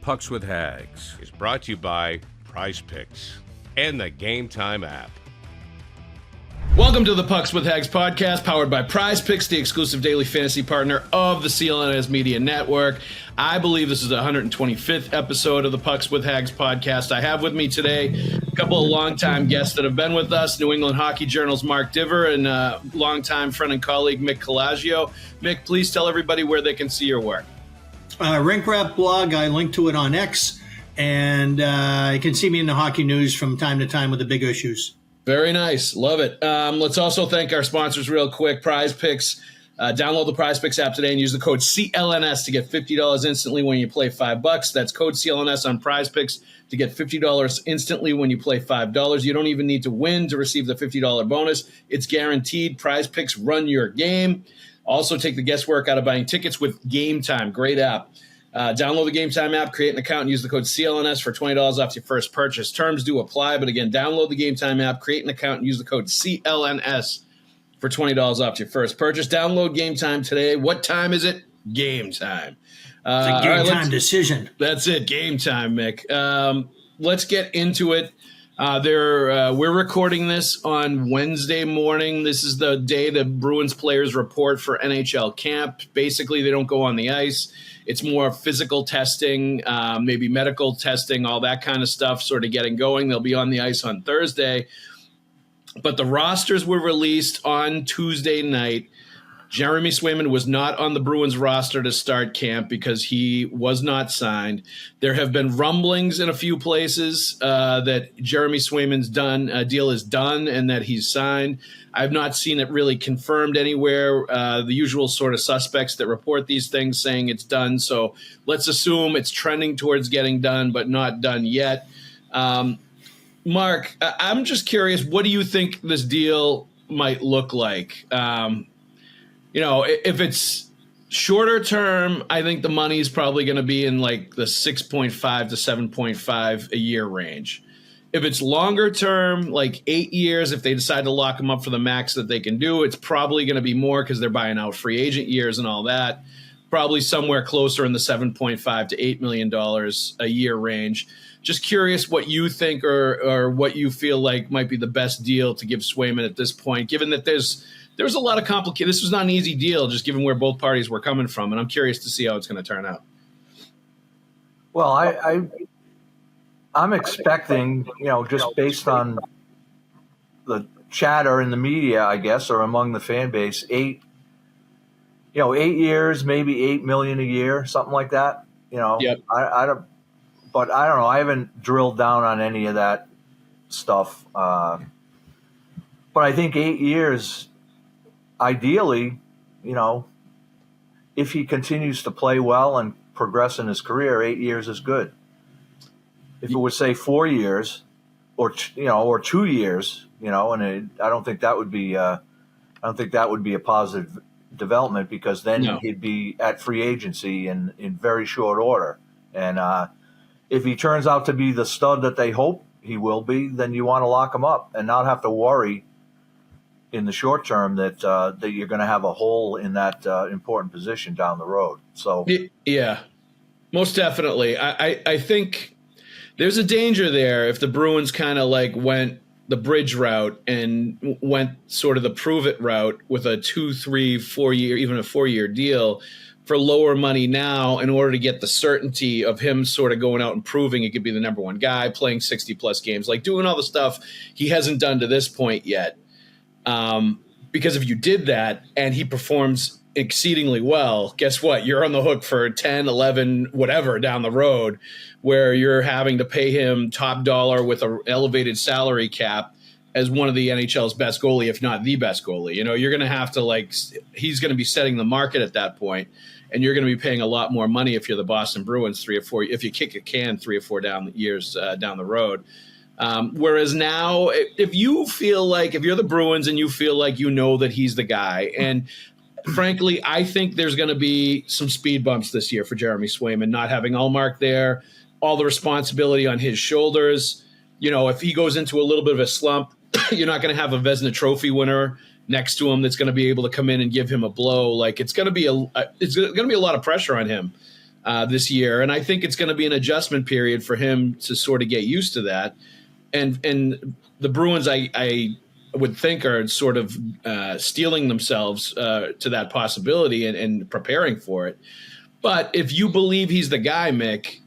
Pucks with Haggs is brought to you by Prize Picks and the Game Time app. Welcome to the Pucks with Haggs podcast, powered by Prize Picks, the exclusive daily fantasy partner of the CLNS Media Network. I believe this is the 125th episode of the Pucks with Haggs podcast. I have with me today a couple of longtime guests that have been with us, New England Hockey Journal's Mark Divver and longtime friend and colleague Mick Colageo. Mick, please tell everybody where they can see your work. Rink Rap blog, I link to it on X, and you can see me in the hockey news from time to time with the big issues. Very nice. Love it. Let's also thank our sponsors real quick. Prize Picks. Download the Prize Picks app today and use the code CLNS to get $50 instantly when you play $5. That's code CLNS on Prize Picks to get $50 instantly when you play $5. You don't even need to win to receive the $50 bonus. It's guaranteed. Prize Picks, run your game. Also take the guesswork out of buying tickets with Game Time. Great app. Download the Game Time app, create an account, and use the code CLNS for $20 off your first purchase. Terms do apply, but again, download the Game Time app, create an account, and use the code CLNS for $20 off your first purchase. Download Game Time today. What time is it? Game time. It's a game time decision. That's it. Game time, Mick. Let's get into it. We're recording this on Wednesday morning. This is the day the Bruins players report for NHL camp. Basically, they don't go on the ice. It's more physical testing, maybe medical testing, all that kind of stuff sort of getting going. They'll be on the ice on Thursday. But the rosters were released on Tuesday night. Jeremy Swayman was not on the Bruins roster to start camp because he was not signed. There have been rumblings in a few places that Jeremy Swayman's deal is done and that he's signed. I've not seen it really confirmed anywhere. The usual sort of suspects that report these things saying it's done. So let's assume it's trending towards getting done, but not done yet. Mark, I'm just curious, what do you think this deal might look like? If it's shorter term, I think the money is probably going to be in like the 6.5 to 7.5 a year range. If it's longer term, like 8 years, if they decide to lock him up for the max that they can do, it's probably going to be more because they're buying out free agent years and all that. Probably somewhere closer in the $7.5 to $8 million a year range. Just curious what you think or what you feel like might be the best deal to give Swayman at this point, given that there's a lot of complicated. This was not an easy deal, just given where both parties were coming from, and I'm curious to see how it's going to turn out. Well, I'm expecting, just based on the chatter in the media, I guess, or among the fan base, 8 years, maybe $8 million a year, something like that. Yep. I don't know. I haven't drilled down on any of that stuff, but I think 8 years. Ideally, if he continues to play well and progress in his career, 8 years is good. If it would say 4 years, or 2 years, I don't think that would be a positive development, because then he'd be at free agency in very short order. And if he turns out to be the stud that they hope he will be, then you want to lock him up and not have to worry in the short term that you're going to have a hole in that important position down the road. So yeah, most definitely. I think there's a danger there if the Bruins kind of like went the bridge route and went sort of the prove it route with a 2, 3, 4 year, even a 4 year deal for lower money now in order to get the certainty of him sort of going out and proving he could be the number one guy, playing 60 plus games, like doing all the stuff he hasn't done to this point yet. Because if you did that and he performs exceedingly well, guess what? You're on the hook for 10, 11, whatever down the road, where you're having to pay him top dollar with an elevated salary cap as one of the NHL's best goalie, if not the best goalie. You're going to have to he's going to be setting the market at that point, and you're going to be paying a lot more money if you're the Boston Bruins 3 or 4, if you kick a can 3 or 4 years down the road. Whereas now, if you feel like, if you're the Bruins and you feel like that he's the guy, and frankly, I think there's going to be some speed bumps this year for Jeremy Swayman, not having Allmark there, all the responsibility on his shoulders. If he goes into a little bit of a slump, you're not going to have a Vezina Trophy winner next to him that's going to be able to come in and give him a blow. Like it's going to be a lot of pressure on him this year. And I think it's going to be an adjustment period for him to sort of get used to that. And the Bruins, I would think, are sort of steeling themselves to that possibility and preparing for it. But if you believe he's the guy, Mick,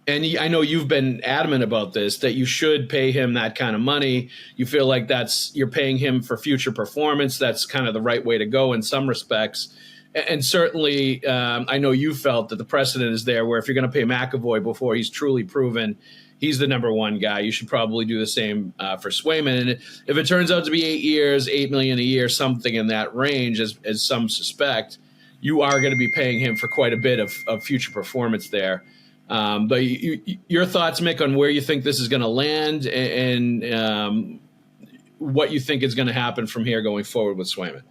and I know you've been adamant about this, that you should pay him that kind of money. You feel like you're paying him for future performance. That's kind of the right way to go in some respects. And certainly, I know you felt that the precedent is there where if you're going to pay McAvoy before he's truly proven he's the number one guy, you should probably do the same for Swayman. And if it turns out to be 8 years, $8 million a year, something in that range, as some suspect, you are going to be paying him for quite a bit of future performance there. But your thoughts, Mick, on where you think this is going to land and what you think is going to happen from here going forward with Swayman?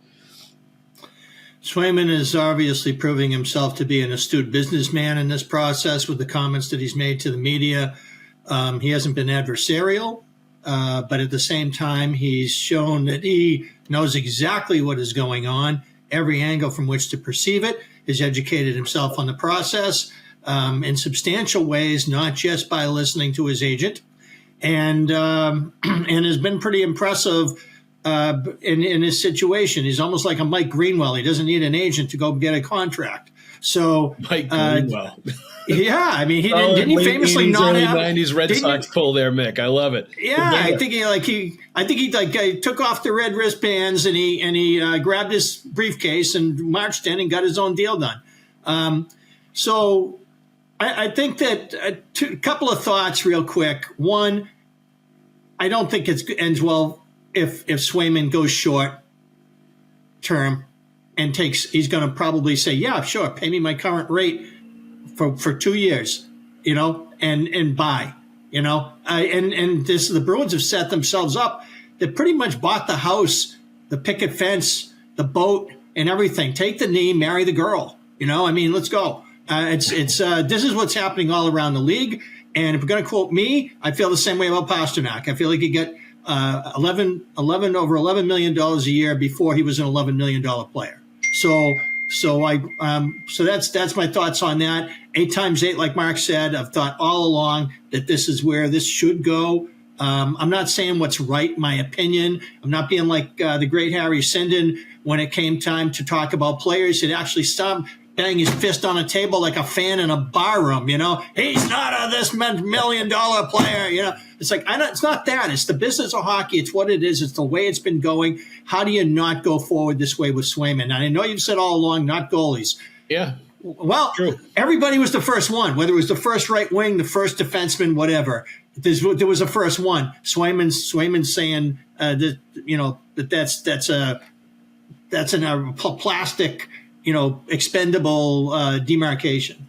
Swayman is obviously proving himself to be an astute businessman in this process with the comments that he's made to the media. He hasn't been adversarial, but at the same time, he's shown that he knows exactly what is going on, every angle from which to perceive it, has educated himself on the process in substantial ways, not just by listening to his agent, and has been pretty impressive in his situation. He's almost like a Mike Greenwell. He doesn't need an agent to go get a contract. So Mike Greenwell. Yeah, I mean, didn't he famously not have 90s Red Sox pull there, Mick? I love it. Yeah, I think he took off the red wristbands and he grabbed his briefcase and marched in and got his own deal done. So I think that a couple of thoughts real quick. One, I don't think it ends well if Swayman goes short term and he's going to probably say, yeah, sure, pay me my current rate for 2 years, and buy, the Bruins have set themselves up. They pretty much bought the house, the picket fence, the boat, and everything. Take the knee, marry the girl. Let's go. This is what's happening all around the league. And if we're going to quote me, I feel the same way about Pasternak. I feel like he got over $11 million a year before he was an $11 million player. So that's my thoughts on that. 8 times 8, like Mark said, I've thought all along that this is where this should go. I'm not saying what's right, my opinion. I'm not being like the great Harry Sinden when it came time to talk about players. He'd actually stop bang his fist on a table like a fan in a bar room, He's not this $1 million player, It's like, it's not that. It's the business of hockey. It's what it is. It's the way it's been going. How do you not go forward this way with Swayman? And I know you've said all along, not goalies. Yeah. Well, true. Everybody was the first one, whether it was the first right wing, the first defenseman, whatever. There was a first one. Swayman saying that's a plastic, expendable demarcation.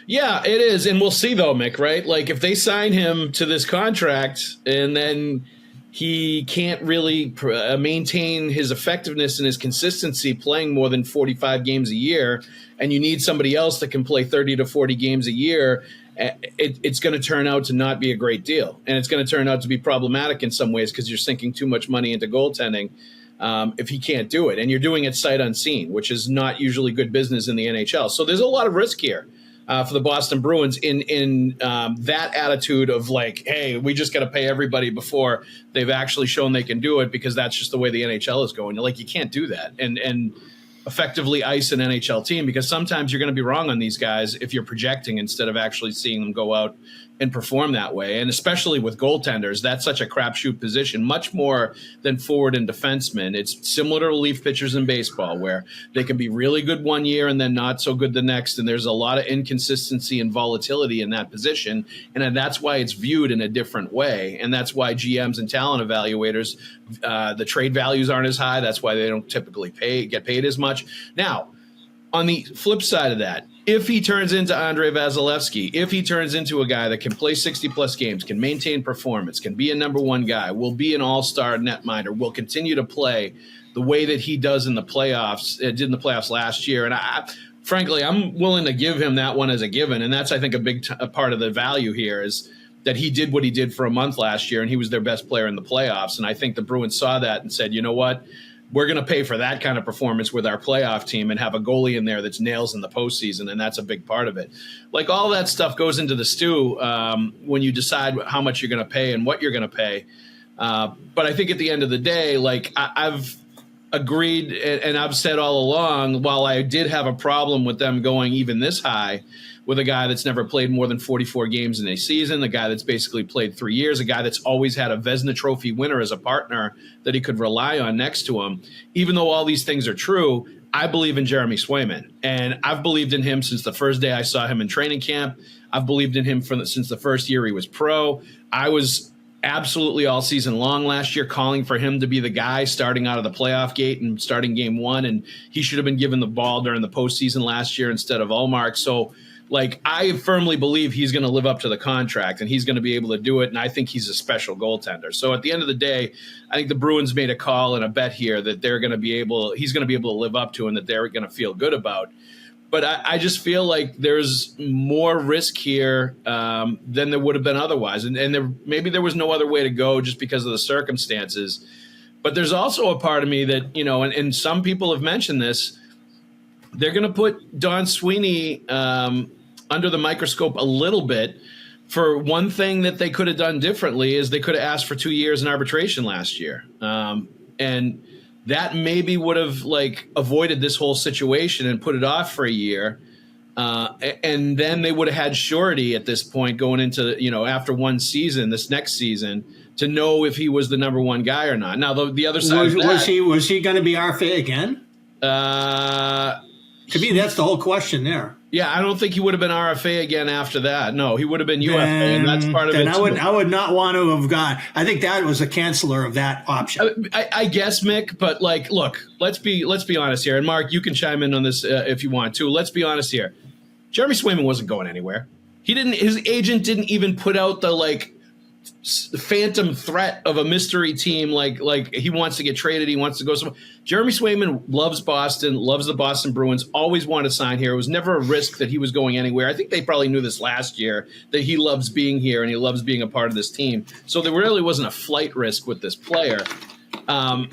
Yeah, it is. And we'll see, though, Mick, right? Like, if they sign him to this contract and then he can't really maintain his effectiveness and his consistency playing more than 45 games a year, and you need somebody else that can play 30 to 40 games a year, it's going to turn out to not be a great deal. And it's going to turn out to be problematic in some ways because you're sinking too much money into goaltending if he can't do it. And you're doing it sight unseen, which is not usually good business in the NHL. So there's a lot of risk here for the Boston Bruins in that attitude of like, hey, we just got to pay everybody before they've actually shown they can do it, because that's just the way the NHL is going. Like, you can't do that and effectively ice an NHL team, because sometimes you're going to be wrong on these guys if you're projecting instead of actually seeing them go out and perform that way. And especially with goaltenders, that's such a crapshoot position, much more than forward and defensemen. It's similar to relief pitchers in baseball, where they can be really good one year and then not so good the next. And there's a lot of inconsistency and volatility in that position. And that's why it's viewed in a different way. And that's why GMs and talent evaluators, the trade values aren't as high. That's why they don't typically get paid as much. Now, on the flip side of that, if he turns into Andrei Vasilevsky, if he turns into a guy that can play 60-plus games, can maintain performance, can be a number one guy, will be an all-star netminder, will continue to play the way that he does in the playoffs, did in the playoffs last year. And frankly, I'm willing to give him that one as a given. And that's, I think, a part of the value here is that he did what he did for a month last year, and he was their best player in the playoffs. And I think the Bruins saw that and said, you know what? we're going to pay for that kind of performance with our playoff team and have a goalie in there that's nails in the postseason, and that's a big part of it. Like, all that stuff goes into the stew when you decide how much you're going to pay and what you're going to pay. But I think at the end of the day, like, I've agreed and I've said all along, while I did have a problem with them going even this high with a guy that's never played more than 44 games in a season, a guy that's basically played 3 years, a guy that's always had a Vezina Trophy winner as a partner that he could rely on next to him. Even though all these things are true, I believe in Jeremy Swayman. And I've believed in him since the first day I saw him in training camp. I've believed in him since the first year he was pro. I was absolutely all season long last year calling for him to be the guy starting out of the playoff gate and starting game one. And he should have been given the ball during the postseason last year instead of Ullmark. So, like, I firmly believe he's going to live up to the contract and he's going to be able to do it. And I think he's a special goaltender. So at the end of the day, I think the Bruins made a call and a bet here that he's going to be able to live up to and that they're going to feel good about. But I just feel like there's more risk here than there would have been otherwise. And maybe there was no other way to go just because of the circumstances. But there's also a part of me that, and some people have mentioned this, they're going to put Don Sweeney under the microscope a little bit. For one thing that they could have done differently is they could have asked for 2 years in arbitration last year. And that maybe would have avoided this whole situation and put it off for a year. And then they would have had surety at this point going into, after one season, this next season, to know if he was the number one guy or not. Now, the other side was he going to be RFA again? To me, that's the whole question there. Yeah, I don't think he would have been RFA again after that. No, he would have been UFA, and that's part of it. I would not want to have gone. I think that was a canceller of that option. I guess, Mick, but look, let's be honest here. And Mark, you can chime in on this if you want to. Let's be honest here. Jeremy Swayman wasn't going anywhere. His agent didn't even put out the phantom threat of a mystery team like he wants to get traded, he wants to go somewhere. Jeremy Swayman loves Boston, loves the Boston Bruins, always wanted to sign here. It was never a risk that he was going anywhere. I think they probably knew this last year, that he loves being here and he loves being a part of this team. So there really wasn't a flight risk with this player. I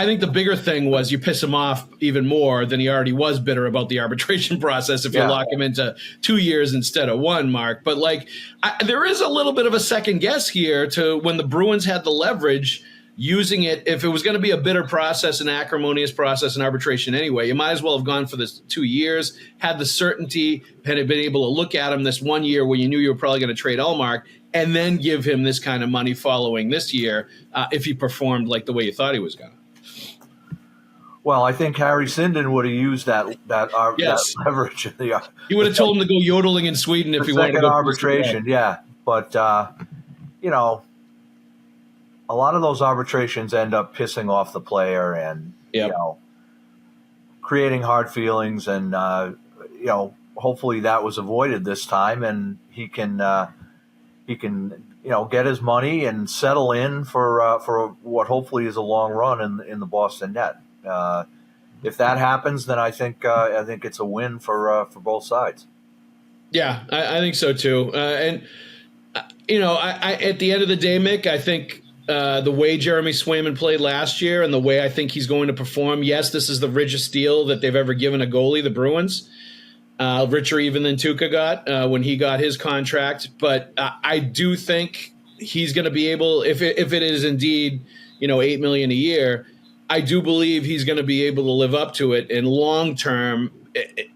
think the bigger thing was you piss him off even more than he already was bitter about the arbitration process if you lock him into 2 years instead of one, Mark. But there is a little bit of a second guess here to when the Bruins had the leverage using it. If it was going to be a bitter process, an acrimonious process in arbitration anyway, you might as well have gone for this 2 years, had the certainty, had been able to look at him this 1 year where you knew you were probably going to trade Ullmark, and then give him this kind of money following this year if he performed like the way you thought he was going to. Well, I think Harry Sinden would have used that leverage. He would have told him to go yodeling in Sweden if he wanted to go arbitration. Yeah, but a lot of those arbitrations end up pissing off the player and creating hard feelings, and hopefully that was avoided this time, and he can get his money and settle in for what hopefully is a long run in the Boston net. If that happens, then I think it's a win for both sides. Yeah, I think so too. I at the end of the day, Mick, I think the way Jeremy Swayman played last year and the way I think he's going to perform. Yes, this is the richest deal that they've ever given a goalie, the Bruins. Richer even than Tuukka got when he got his contract. But I do think he's going to be able, if it is indeed, $8 million a year, I do believe he's going to be able to live up to it. And long term, if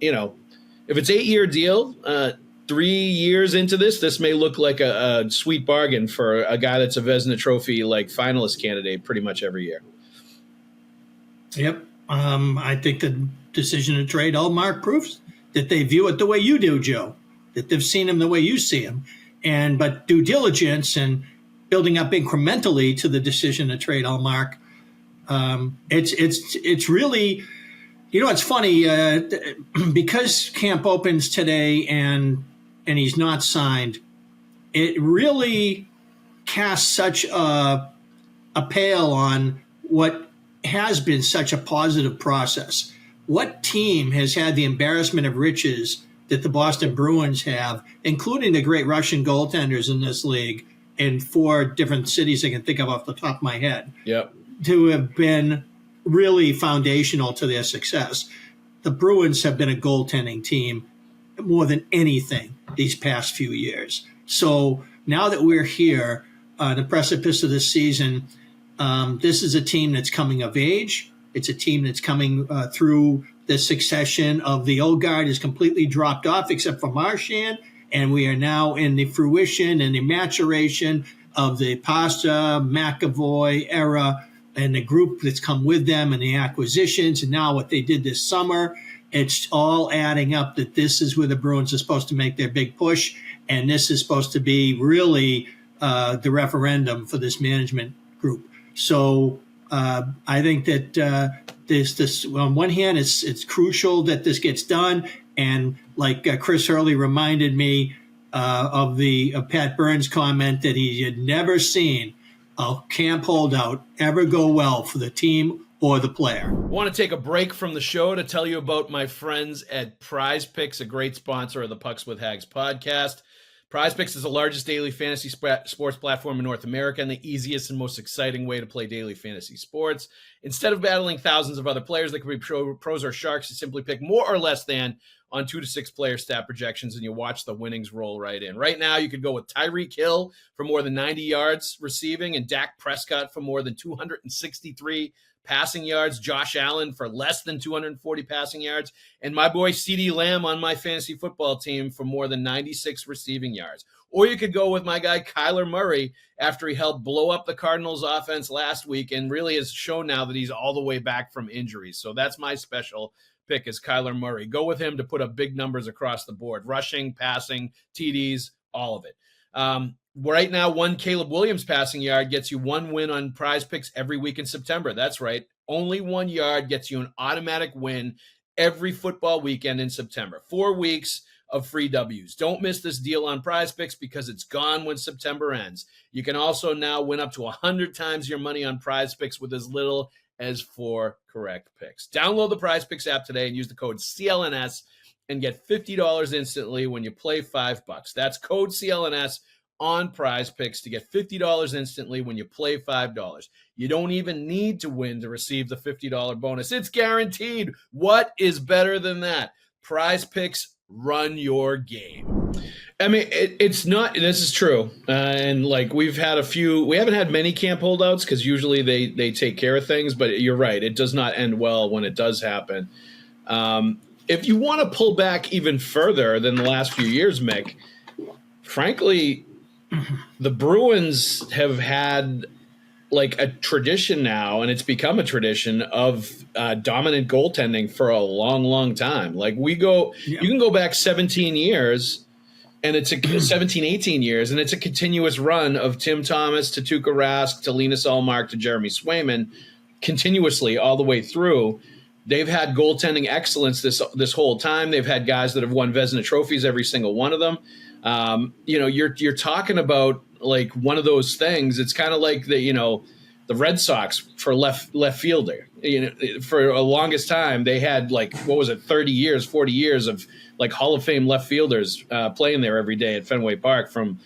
it's 8-year deal, 3 years into this may look like a sweet bargain for a guy that's a Vezina Trophy finalist candidate pretty much every year. Yep. I think the decision to trade Ullmark proves that they view it the way you do, Joe, that they've seen him the way you see him. But due diligence and building up incrementally to the decision to trade Ullmark, it's really, it's funny, because camp opens today and he's not signed, it really casts such a pale on what has been such a positive process. What team has had the embarrassment of riches that the Boston Bruins have, including the great Russian goaltenders in this league in 4 different cities I can think of off the top of my head, Yep. to have been really foundational to their success. The Bruins have been a goaltending team more than anything these past few years. So now that we're here on the precipice of this season, this is a team that's coming of age. It's a team that's coming through the succession of the old guard is completely dropped off except for Marchand. And we are now in the fruition and the maturation of the Pasta, McAvoy era and the group that's come with them and the acquisitions. And now what they did this summer, it's all adding up that this is where the Bruins are supposed to make their big push. And this is supposed to be really the referendum for this management group. So I think that this on one hand, it's crucial that this gets done. And like Chris Hurley reminded me of Pat Burns' comment that he had never seen a camp holdout ever go well for the team or the player. I want to take a break from the show to tell you about my friends at Prize Picks, a great sponsor of the Pucks with Haggs podcast. Prize Picks is the largest daily fantasy sports platform in North America and the easiest and most exciting way to play daily fantasy sports. Instead of battling thousands of other players that could be pros or sharks, you simply pick more or less than on 2 to 6 player stat projections, and you watch the winnings roll right in. Right now, you could go with Tyreek Hill for more than 90 yards receiving and Dak Prescott for more than 263 passing yards, Josh Allen for less than 240 passing yards, and my boy CeeDee Lamb on my fantasy football team for more than 96 receiving yards. Or you could go with my guy Kyler Murray after he helped blow up the Cardinals offense last week and really has shown now that he's all the way back from injuries. So that's my special pick is Kyler Murray. Go with him to put up big numbers across the board, rushing, passing, TDs, all of it. Right now, one Caleb Williams passing yard gets you 1 win on Prize Picks every week in September. That's right. Only 1 yard gets you an automatic win every football weekend in September. 4 weeks of free W's. Don't miss this deal on Prize Picks because it's gone when September ends. You can also now win up to 100 times your money on Prize Picks with as little as 4 correct picks. Download the Prize Picks app today and use the code CLNS and get $50 instantly when you play $5. That's code CLNS on Prize Picks to get $50 instantly when you play $5. You don't even need to win to receive the $50 bonus. It's guaranteed. What is better than that? Prize Picks, run your game. I mean, it's not, this is true. And like we haven't had many camp holdouts because usually they take care of things, but you're right. It does not end well when it does happen. If you want to pull back even further than the last few years, Mick, frankly, the Bruins have had like a tradition now, and it's become a tradition of dominant goaltending for a long, long time. Like you can go back 17 years and it's 17, 18 years, and it's a continuous run of Tim Thomas to Tuukka Rask to Linus Ullmark to Jeremy Swayman continuously all the way through. They've had goaltending excellence this whole time. They've had guys that have won Vezina trophies, every single one of them. You're talking about like one of those things. It's kind of like the Red Sox for left fielder. For a longest time, they had 30 years, 40 years of like Hall of Fame left fielders playing there every day at Fenway Park, from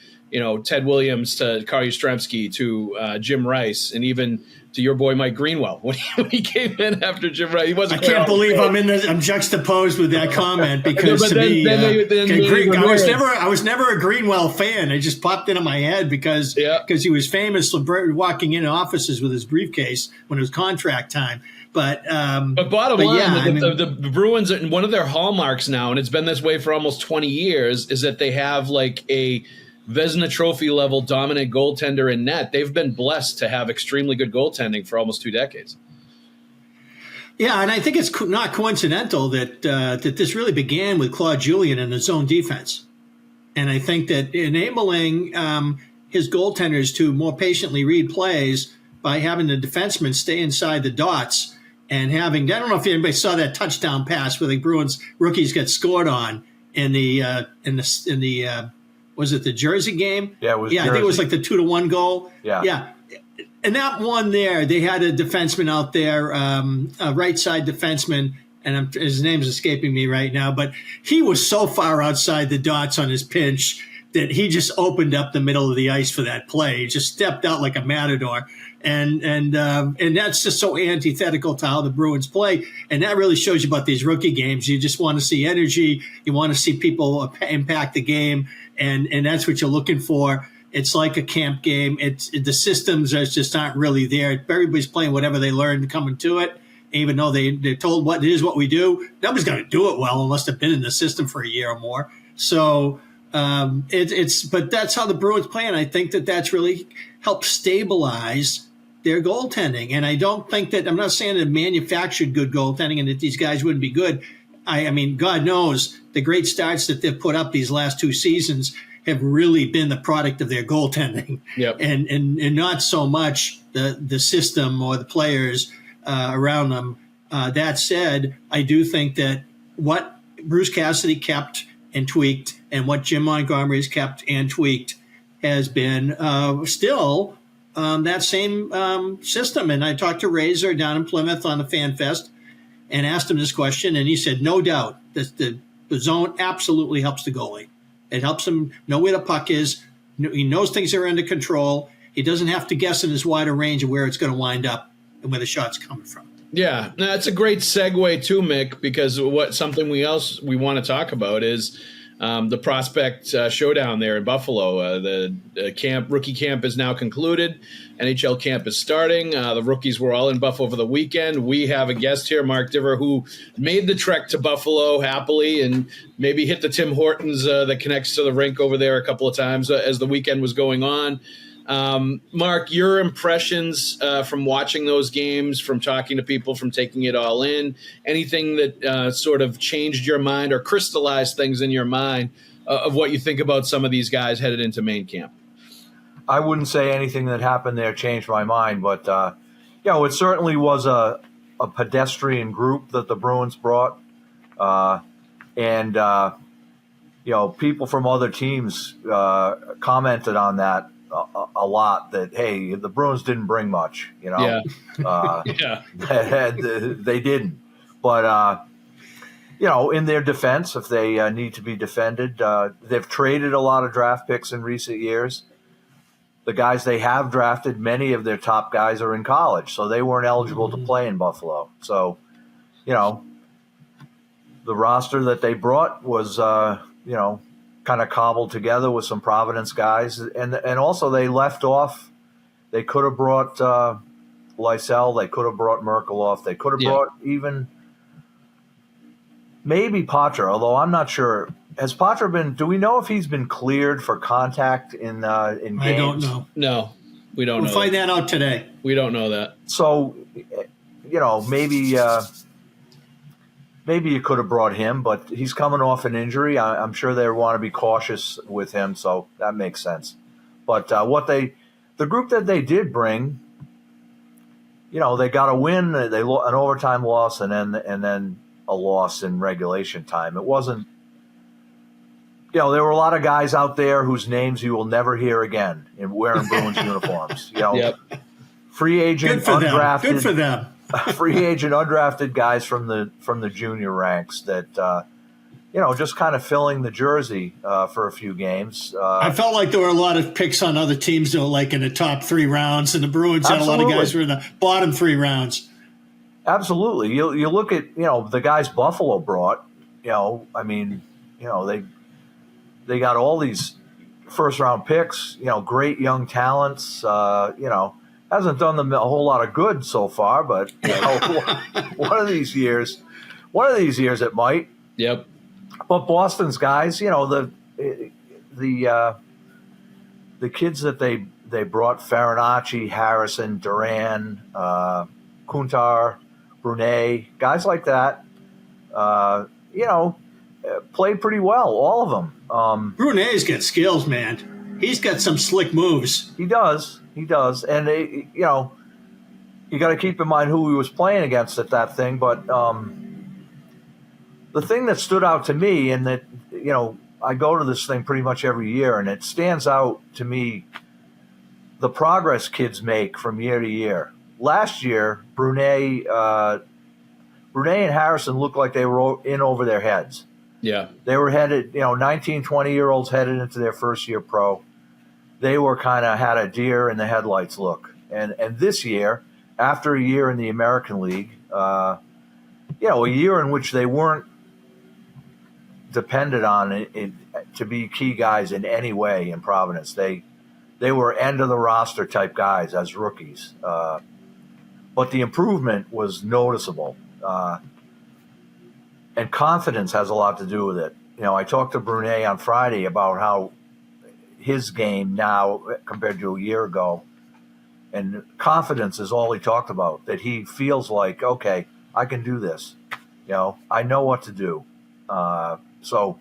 Ted Williams to Carl Yastrzemski to Jim Rice, and even to your boy Mike Greenwell when he came in after Jim Rice. He wasn't. I can't believe I'm juxtaposed with that comment because I was never a Greenwell fan. It just popped into my head because he was famous for walking into offices with his briefcase when it was contract time. But bottom line, the Bruins, one of their hallmarks now, and it's been this way for almost 20 years, is that they have like a Vezina Trophy level dominant goaltender in net. They've been blessed to have extremely good goaltending for almost 2 decades. Yeah, and I think it's not coincidental that this really began with Claude Julien and his zone defense. And I think that enabling his goaltenders to more patiently read plays by having the defensemen stay inside the dots and having, I don't know if anybody saw that touchdown pass where the Bruins rookies got scored on in the was it the Jersey game? Yeah, it was. Yeah, Jersey. I think it was like the 2-1 goal. Yeah. And that one there, they had a defenseman out there, a right side defenseman, and his name's escaping me right now, but he was so far outside the dots on his pinch that he just opened up the middle of the ice for that play. He just stepped out like a matador. And that's just so antithetical to how the Bruins play. And that really shows you about these rookie games. You just want to see energy. You want to see people impact the game. And that's what you're looking for. It's like a camp game. The systems just aren't really there. Everybody's playing whatever they learned coming to it. Even though they're told what it is, what we do, nobody's going to do it well unless they've been in the system for a year or more. So but that's how the Bruins play, and I think that's really helped stabilize their goaltending. And I don't think that, I'm not saying that manufactured good goaltending and that these guys wouldn't be good. I mean, God knows the great starts that they've put up these last 2 seasons have really been the product of their goaltending, yep. and not so much the system or the players around them. That said, I do think that what Bruce Cassidy kept and tweaked, and what Jim Montgomery has kept and tweaked has been still that same system. And I talked to Razor down in Plymouth on the Fan Fest and asked him this question, and he said, no doubt, the zone absolutely helps the goalie. It helps him know where the puck is. He knows things are under control. He doesn't have to guess in his wider range of where it's going to wind up and where the shot's coming from. Yeah, that's a great segue too, Mick, because something we want to talk about is the prospect showdown there in Buffalo. The rookie camp is now concluded. NHL camp is starting. The rookies were all in Buffalo over the weekend. We have a guest here, Mark Divver, who made the trek to Buffalo happily and maybe hit the Tim Hortons that connects to the rink over there a couple of times as the weekend was going on. Mark, your impressions from watching those games, from talking to people, from taking it all in, anything that sort of changed your mind or crystallized things in your mind of what you think about some of these guys headed into main camp? I wouldn't say anything that happened there changed my mind, but it certainly was a pedestrian group that the Bruins brought, and people from other teams commented on that a lot, that, hey, the Bruins didn't bring much, Yeah. They didn't. But, in their defense, if they need to be defended, they've traded a lot of draft picks in recent years. The guys they have drafted, many of their top guys are in college, so they weren't eligible to play in Buffalo. So, the roster that they brought was, kind of cobbled together with some Providence guys. And also they left off, they could have brought Lysell, they could have brought Merkelhoff, they could have brought even maybe Patra, although I'm not sure. Has Patra do we know if he's been cleared for contact in games? I don't know. No, we don't know. We'll find that out today. We don't know that. So, maybe you could have brought him, but he's coming off an injury. I'm sure they want to be cautious with him, so that makes sense. But the group that they did bring, they got a win, an overtime loss, and then a loss in regulation time. It wasn't, there were a lot of guys out there whose names you will never hear again in wearing Bruins uniforms. Yep. Free agent, undrafted. Good for them. Free agent, undrafted guys from the junior ranks that just kind of filling the jersey for a few games. I felt like there were a lot of picks on other teams, though, like in the top 3 rounds, and the Bruins had a lot of guys who were in the bottom 3 rounds. Absolutely. You look at the guys Buffalo brought. They got all these first round picks. Great young talents. Hasn't done them a whole lot of good so far, but one of these years it might. Yep. But Boston's guys, the kids that they brought, Farinacci, Harrison, Duran, Kuntar, Brunet, guys like that, played pretty well, all of them. Brunet's got skills, man. He's got some slick moves. He does. And, you got to keep in mind who he was playing against at that thing. But the thing that stood out to me, and that, I go to this thing pretty much every year, and it stands out to me, the progress kids make from year to year. Last year, Brunet and Harrison looked like they were in over their heads. Yeah. They were headed, 19, 20-year-olds headed into their first year pro. They were kind of had a deer in the headlights look. And this year, after a year in the American League, a year in which they weren't depended on it to be key guys in any way in Providence. They were end of the roster type guys as rookies. But the improvement was noticeable. And confidence has a lot to do with it. I talked to Brunet on Friday about how his game now compared to a year ago, and confidence is all he talked about, that he feels like, okay, I can do this. I know what to do. So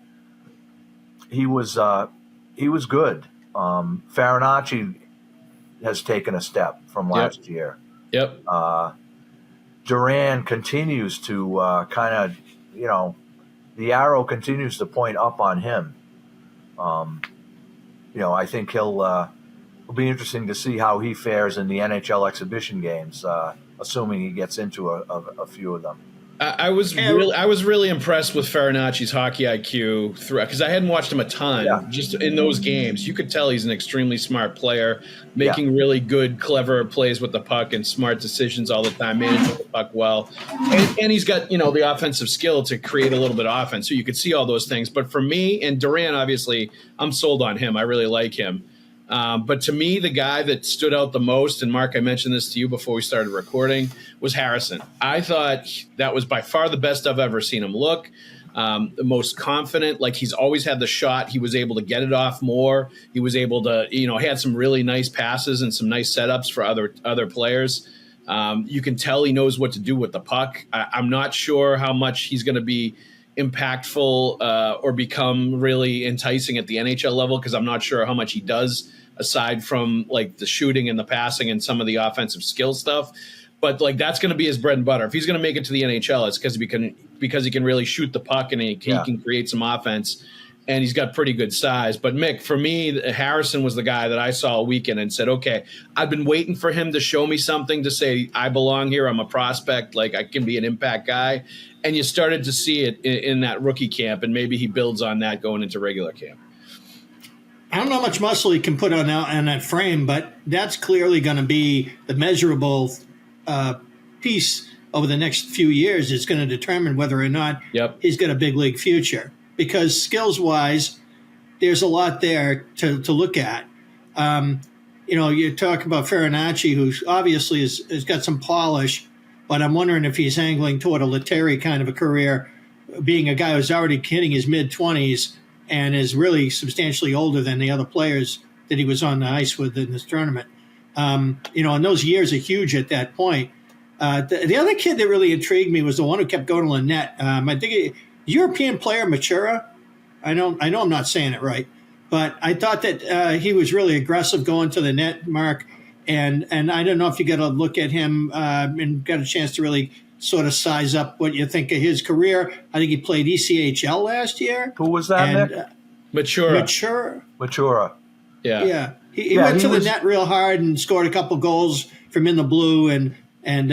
he was good. Farinacci has taken a step from last year. Yep. Duran continues to kind of, the arrow continues to point up on him. I think it'll be interesting to see how he fares in the NHL exhibition games, assuming he gets into a few of them. I was really impressed with Farinacci's hockey IQ throughout, because I hadn't watched him a ton. Yeah. Just in those games, you could tell he's an extremely smart player, making really good, clever plays with the puck and smart decisions all the time, managing the puck well. And he's got, the offensive skill to create a little bit of offense. So you could see all those things. But for me, and Duran, obviously, I'm sold on him. I really like him. But to me, the guy that stood out the most, and Mark, I mentioned this to you before we started recording, was Harrison. I thought that was by far the best I've ever seen him look. The most confident, like he's always had the shot. He was able to get it off more. He was able to, had some really nice passes and some nice setups for other players. You can tell he knows what to do with the puck. I'm not sure how much he's going to be impactful or become really enticing at the NHL level, because I'm not sure how much he does aside from like the shooting and the passing and some of the offensive skill stuff. But like that's going to be his bread and butter. If he's going to make it to the NHL, it's because he can really shoot the puck and he can create some offense, and he's got pretty good size. But Mick, for me, Harrison was the guy that I saw all weekend and said, okay, I've been waiting for him to show me something to say I belong here. I'm a prospect. Like I can be an impact guy. And you started to see it in that rookie camp, and maybe he builds on that going into regular camp. I don't know how much muscle he can put on that frame, but that's clearly going to be the measurable piece over the next few years. Is going to determine whether or not he's got a big league future. Because skills-wise, there's a lot there to look at. You talk about Farinacci, who obviously has got some polish, but I'm wondering if he's angling toward a Lettieri kind of a career, being a guy who's already hitting his mid-20s and is really substantially older than the other players that he was on the ice with in this tournament. And those years are huge at that point. The other kid that really intrigued me was the one who kept going to the net. I think European player Matura. I know I'm not saying it right, but I thought that he was really aggressive going to the net, Mark. And I don't know if you got to look at him and got a chance to really sort of size up what you think of his career. I think he played ECHL last year. Who was that, Nick? Matura. Yeah. Yeah. He went to the net real hard and scored a couple goals from in the blue. And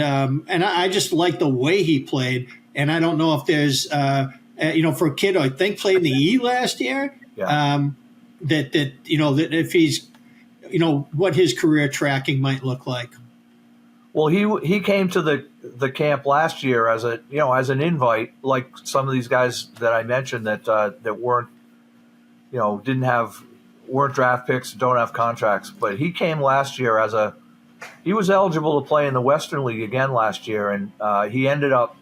I just like the way he played. And I don't know if there's, for a kid who I think played in the E last year, that if he's, what his career tracking might look like. Well, he came to the camp last year as an invite, like some of these guys that I mentioned that weren't, weren't draft picks, don't have contracts. But he came last year he was eligible to play in the Western League again last year, and he ended up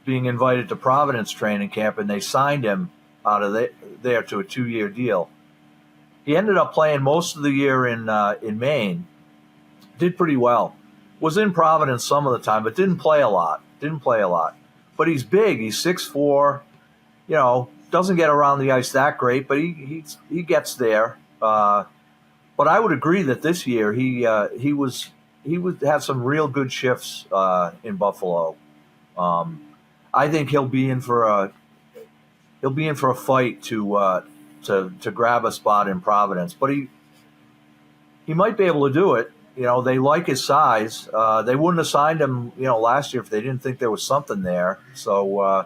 being invited to Providence training camp, and they signed him out of there to a 2-year deal. He ended up playing most of the year in Maine, did pretty well. Was in Providence some of the time, but didn't play a lot. But he's big. He's 6'4", doesn't get around the ice that great, but he gets there. But I would agree that this year he would have some real good shifts in Buffalo. I think he'll be in for a fight to grab a spot in Providence, but he might be able to do it. They like his size. They wouldn't have signed him, last year if they didn't think there was something there. So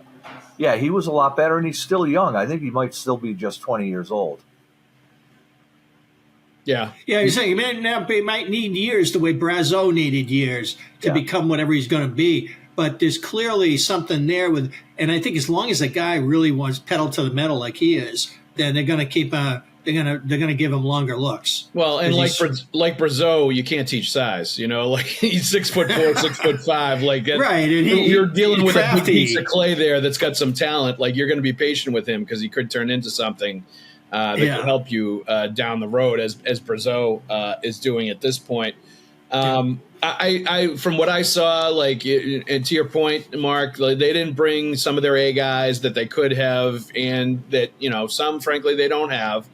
yeah, he was a lot better, and he's still young. I think he might still be just 20 years old. Yeah. Yeah, you're saying he might need years the way Brazeau needed years to become whatever he's going to be. But there's clearly something there with, and I think as long as the guy really wants pedal to the metal like he is, then they're going to keep they're gonna give him longer looks. Well, and like Brazeau, you can't teach size. Like he's 6'4", 6'5". Like right, and you're dealing with crafty. a big piece of clay there that's got some talent. Like you're going to be patient with him because he could turn into something that could help you down the road, as Brazeau is doing at this point. I from what I saw, like, and to your point, Mark, like, they didn't bring some of their A guys that they could have, and that some, frankly, they don't have.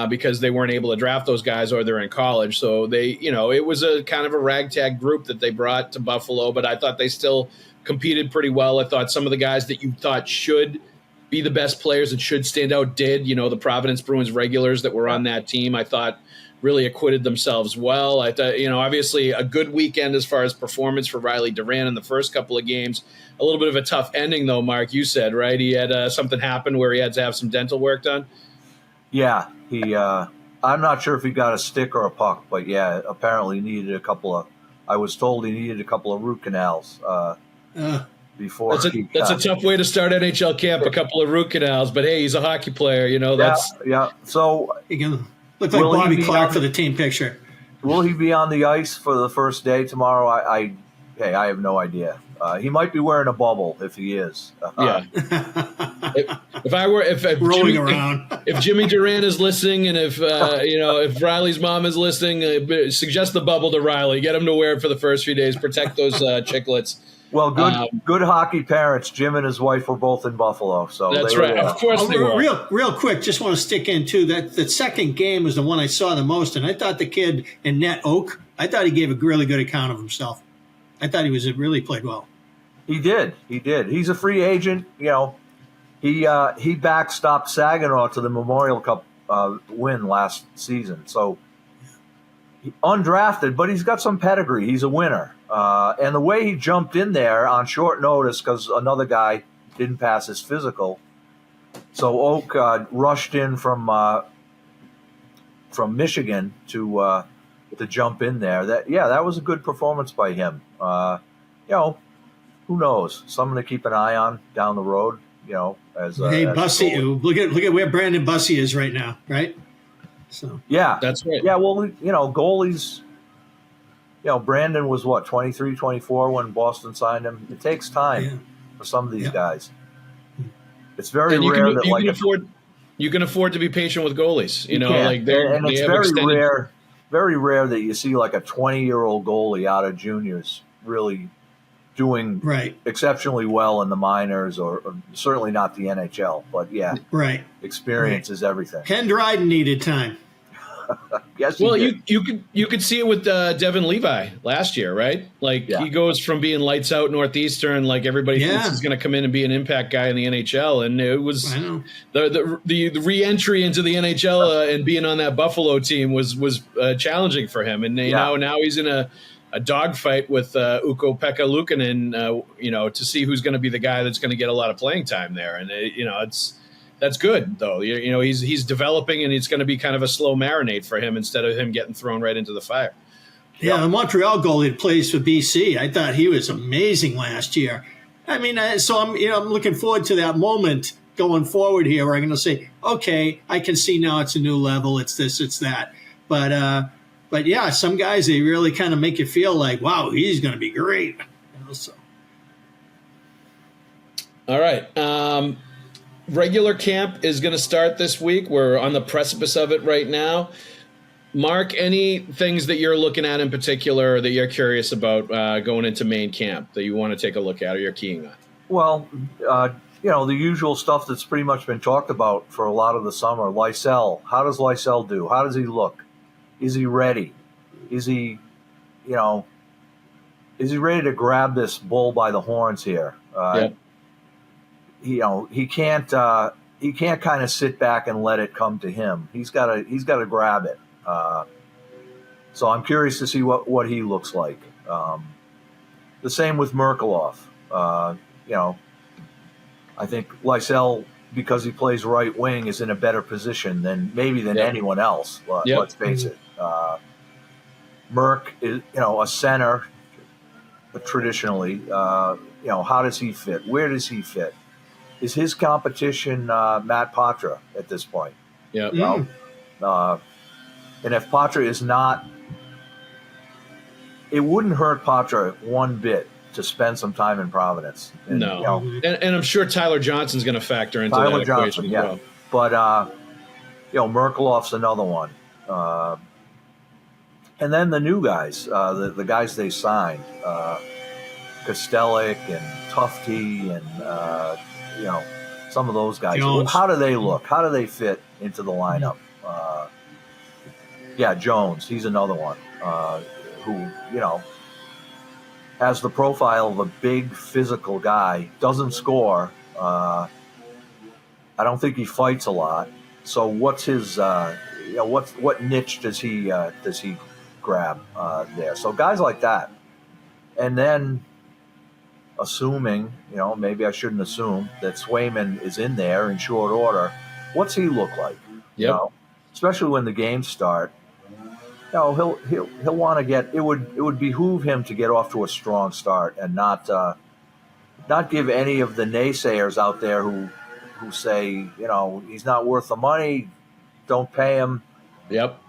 Because they weren't able to draft those guys or they're in college. So they, it was a kind of a ragtag group that they brought to Buffalo, but I thought they still competed pretty well. I thought some of the guys that you thought should be the best players and should stand out did. The Providence Bruins regulars that were on that team, I thought really acquitted themselves well. I thought, obviously a good weekend as far as performance for Riley Duran in the first couple of games. A little bit of a tough ending, though, Mark, you said, right? He had something happen where he had to have some dental work done. Yeah, I'm not sure if he got a stick or a puck, but yeah, apparently needed a couple of. I was told he needed a couple of root canals before. That's a tough way to start NHL camp. A couple of root canals, but hey, he's a hockey player. That's So he can look like Bobby Clark for the team picture. Will he be on the ice for the first day tomorrow? I have no idea. He might be wearing a bubble if he is. Yeah. If Jimmy Duran is listening, and if Riley's mom is listening, suggest the bubble to Riley. Get him to wear it for the first few days. Protect those chiclets. Well, good hockey parents. Jim and his wife were both in Buffalo, so that's right. Of course they were. Real quick, just want to stick in too. That second game was the one I saw the most, and I thought the kid in net Oak. I thought he gave a really good account of himself. I thought he really played well. He did. He's a free agent. He backstopped Saginaw to the Memorial Cup win last season. So undrafted, but he's got some pedigree. He's a winner. And the way he jumped in there on short notice because another guy didn't pass his physical. So Oak rushed in from Michigan to jump in there. That was a good performance by him. Who knows? Someone to keep an eye on down the road. Bussy. Look at where Brandon Bussy is right now, right? So yeah, that's right. Yeah, well, goalies. Brandon was 23, 24 when Boston signed him. It takes time for some of these guys. It's very rare that you can afford to be patient with goalies. It's very rare that you see like a 20-year-old goalie out of juniors really doing exceptionally well in the minors, or certainly not the NHL. But experience is everything. Ken Dryden needed time. Yes. Well, you could see it with Devin Levi last year, right? He goes from being lights out Northeastern, like everybody thinks he's going to come in and be an impact guy in the NHL, and it was the re-entry into the NHL and being on that Buffalo team was challenging for him, and now he's in a dogfight with Ukko-Pekka Luukkonen, to see who's going to be the guy that's going to get a lot of playing time there, and that's good though. He's developing, and it's going to be kind of a slow marinade for him instead of him getting thrown right into the fire. Yeah, the Montreal goalie that plays for BC, I thought he was amazing last year. I mean, so I'm looking forward to that moment going forward here, where I'm going to say, okay, I can see now it's a new level. It's this, it's that, But yeah, some guys, they really kind of make you feel like, wow, he's going to be great. So. All right. Regular camp is going to start this week. We're on the precipice of it right now. Mark, any things that you're looking at in particular that you're curious about going into main camp that you want to take a look at or you're keying on? Well, the usual stuff that's pretty much been talked about for a lot of the summer. Lysell. How does Lysell do? How does he look? Is he ready? Is he ready to grab this bull by the horns here? He can't kind of sit back and let it come to him. He's got to grab it. So I'm curious to see what he looks like. The same with Merkelov. I think Lysell, because he plays right wing, is in a better position than anyone else. Let's face it. Merck is, a center traditionally. How does he fit? Where does he fit? Is his competition Matt Patra at this point? Yeah. And if Patra is not, it wouldn't hurt Patra one bit to spend some time in Providence. And, no. And I'm sure Tyler Johnson's going to factor into that equation as well. But, Merkeloff's another one. And then the new guys, the guys they signed, Kostelic and Tufte and, some of those guys. Jones. How do they look? How do they fit into the lineup? Jones, he's another one who, has the profile of a big physical guy, doesn't score. I don't think he fights a lot. So what's his, what niche does he grab there? So guys like that. And then assuming, maybe I shouldn't assume that Swayman is in there in short order. What's he look like? Especially when the games start. He'll want to get. It would behoove him to get off to a strong start and not give any of the naysayers out there who say he's not worth the money, don't pay him. Yep.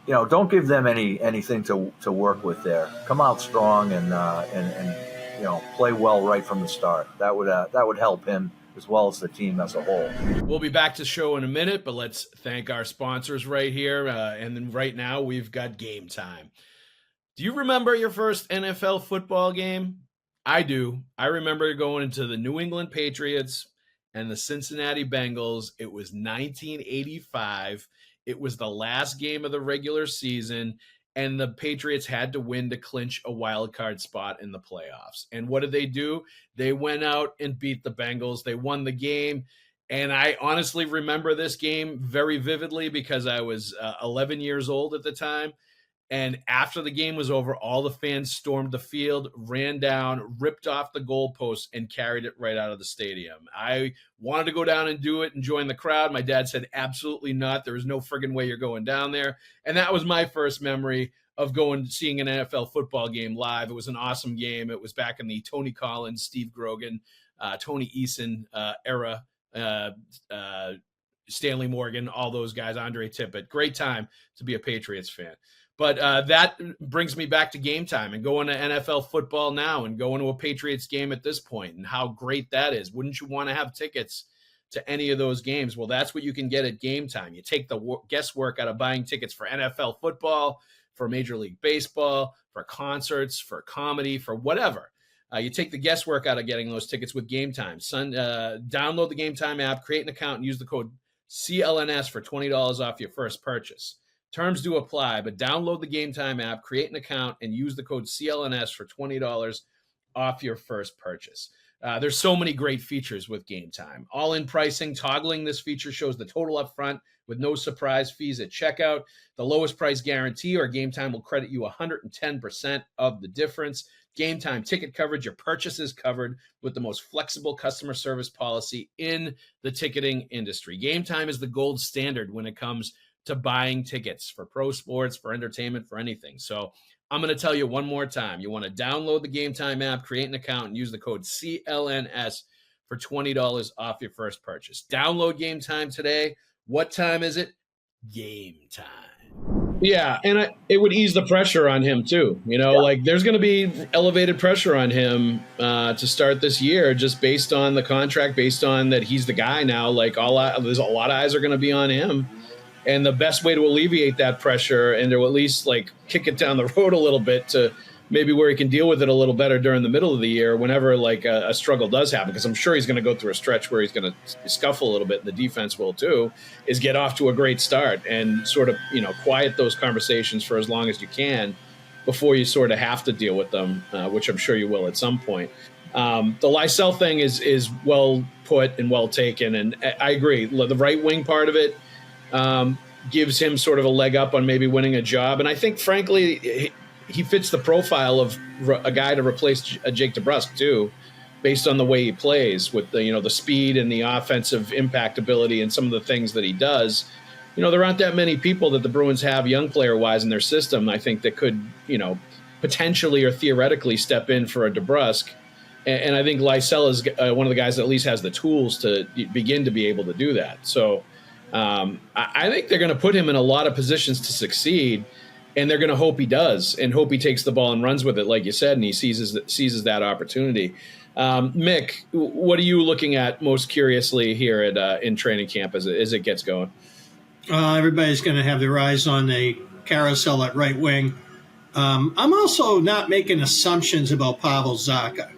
Don't give them anything to work with there. Come out strong and play well right from the start. That would help him as well as the team as a whole. We'll be back to the show in a minute, but let's thank our sponsors right here. And then right now we've got Game Time. Do you remember your first NFL football game? I do. I remember going into the New England Patriots and the Cincinnati Bengals. It was 1985. It was the last game of the regular season, and the Patriots had to win to clinch a wild card spot in the playoffs. And what did they do? They went out and beat the Bengals. They won the game. And I honestly remember this game very vividly because I was 11 years old at the time. And after the game was over, all the fans stormed the field, ran down, ripped off the goalposts, and carried it right out of the stadium. I wanted to go down and do it and join the crowd. My dad said, absolutely not. There was no friggin' way you're going down there. And that was my first memory of seeing an NFL football game live. It was an awesome game. It was back in the Tony Collins, Steve Grogan, Tony Eason era, Stanley Morgan, all those guys, Andre Tippett. Great time to be a Patriots fan. But that brings me back to Game Time and going to NFL football now and going to a Patriots game at this point and how great that is. Wouldn't you want to have tickets to any of those games? Well, that's what you can get at Game Time. You take the guesswork out of buying tickets for NFL football, for Major League Baseball, for concerts, for comedy, for whatever. You take the guesswork out of getting those tickets with Game Time. Download the Game Time app, create an account, and use the code CLNS for $20 off your first purchase. Terms do apply, but download the Game Time app, create an account, and use the code CLNS for $20 off your first purchase. There's so many great features with Game Time. All-in pricing, toggling this feature shows the total up front with no surprise fees at checkout. The lowest price guarantee or Game Time will credit you 110% of the difference. Game Time ticket coverage, your purchase is covered with the most flexible customer service policy in the ticketing industry. Game Time is the gold standard when it comes to buying tickets for pro sports, for entertainment, for anything. So I'm going to tell you one more time. You want to download the Game Time app, create an account, and use the code CLNS for $20 off your first purchase. Download Game Time today. What time is it? Game time. Yeah, and it would ease the pressure on him too. Like there's going to be elevated pressure on him to start this year just based on the contract, based on that he's the guy now. Like there's a lot of eyes are going to be on him. And the best way to alleviate that pressure and to at least like kick it down the road a little bit to maybe where he can deal with it a little better during the middle of the year whenever like a struggle does happen, because I'm sure he's going to go through a stretch where he's going to scuffle a little bit, and the defense will too, is get off to a great start and sort of, quiet those conversations for as long as you can before you sort of have to deal with them, which I'm sure you will at some point. The Lysell thing is well put and well taken, and I agree. The right wing part of it gives him sort of a leg up on maybe winning a job. And I think, frankly, he fits the profile of a guy to replace Jake DeBrusk, too. based on the way he plays with the speed and the offensive impact ability and some of the things that he does. There aren't that many people that the Bruins have young player wise in their system, I think, that could, potentially or theoretically step in for a DeBrusque. And I think Lysell is one of the guys that at least has the tools to begin to be able to do that. So I think they're going to put him in a lot of positions to succeed, and they're going to hope he does and hope he takes the ball and runs with it, like you said, and he seizes that opportunity. Mick, what are you looking at most curiously here in training camp as it gets going? Everybody's going to have their eyes on the carousel at right wing. I'm also not making assumptions about Pavel Zacha.